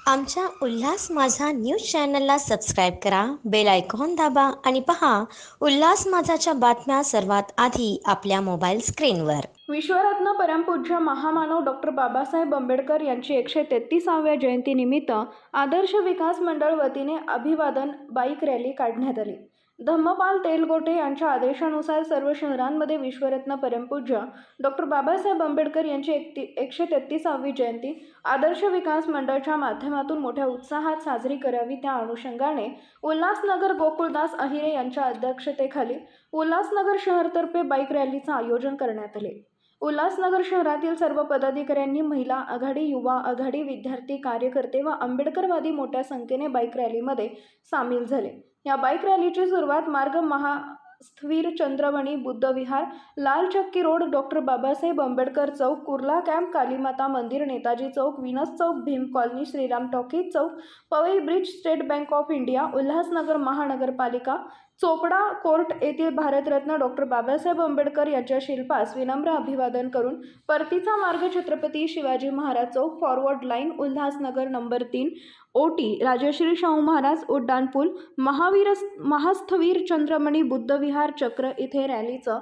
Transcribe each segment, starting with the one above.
आमच्या उल्हास माझा न्यूज चॅनलला सबस्क्राईब करा, बेल आयकॉन दाबा आणि पहा उल्हास माझाच्या बातम्या सर्वात आधी आपल्या मोबाईल स्क्रीनवर. विश्वरत्न परमपूज्य महामानव डॉक्टर बाबासाहेब आंबेडकर यांची 133व्या जयंतीनिमित्त आदर्श विकास मंडळ वतीने अभिवादन बाईक रॅली काढण्यात आली. धम्मपाल तेलगोटे यांच्या आदेशानुसार सर्व शहरांमध्ये विश्वरत्न परमपूज्य डॉक्टर बाबासाहेब आंबेडकर यांची 133वी जयंती आदर्श विकास मंडळाच्या माध्यमातून मोठ्या उत्साहात साजरी करावी. त्या अनुषंगाने उल्हासनगर गोकुळदास अहिरे यांच्या अध्यक्षतेखाली उल्हासनगर शहरातर्फे बाईक रॅलीचे आयोजन करण्यात आले. उल्हासनगर शहरातील सर्व पदाधिकाऱ्यांनी, महिला आघाडी, युवा आघाडी, विद्यार्थी, कार्यकर्ते व आंबेडकरवादी मोठ्या संख्येने बाईक रॅलीमध्ये सामील झाले. या बाईक रॅलीची सुरुवात मार्ग महास्थवीर चंद्रवणी, Buddha Vihar, Lal Chakki road, doctor Babasaheb Ambedkar Chowk, Kurla camp, Kalimata Mandir, Netaji Chowk, Venus Chowk, Bhim colony, Shriram talkies Chowk, Powai bridge, state bank of India, Ulhasnagar Mahanagarpalika, Chopda court येथील भारतरत्न डॉक्टर बाबासाहेब आंबेडकर यांच्या शिल्पास विनम्र अभिवादन करून परतीचा मार्ग छत्रपती शिवाजी महाराज चौक, फॉरवर्ड लाईन, उल्हासनगर नंबर 3, ओटी, राजश्री शाहू महाराज उड्डाणपूल, महास्थवीर चंद्रमणी, बुद्ध विहार, चक्र इथे रॅलीचा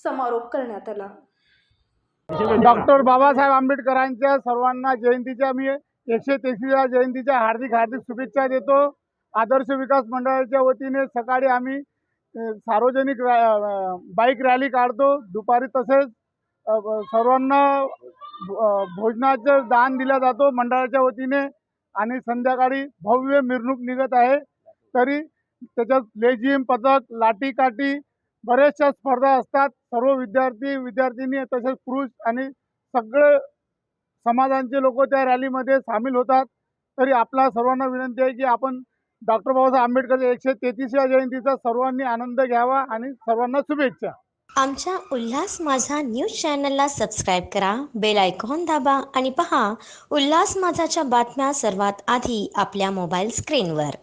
समारोप करण्यात आला. डॉक्टर बाबासाहेब आंबेडकरांच्या सर्वांना जयंतीच्या मी 133व्या जयंतीच्या हार्दिक शुभेच्छा देतो. आदर्श विकास मंडळाच्या वतीने सकाळी आम्ही सार्वजनिक बाईक रॅली काढतो. दुपारी तसेच सर्वांना भोजनाचं दान दिला जातो मंडळाच्या वतीने आणि संध्याकाळी भव्य मिरवणूक निघत आहे. तरी त्याच्यात लेझिम, पथक, लाठी-काठी बऱ्याचशा स्पर्धा असतात. सर्व विद्यार्थी-विद्यार्थिनी तसेच पुरुष आणि सगळे समाजांचे लोक त्या रॅलीमध्ये सामील होतात. तरी आपला सर्वांना विनंती आहे की आपण डॉक्टर बाबासाहेब आंबेडकरच्या 133व्या जयंतीचा सर्वांनी आनंद घ्यावा आणि सर्वांना शुभेच्छा. आमच्या उल्हास माझा न्यूज चॅनलला सबस्क्राईब करा, बेल आयकॉन दाबा आणि पहा उल्हास माझाच्या बातम्या सर्वात आधी आपल्या मोबाईल स्क्रीनवर.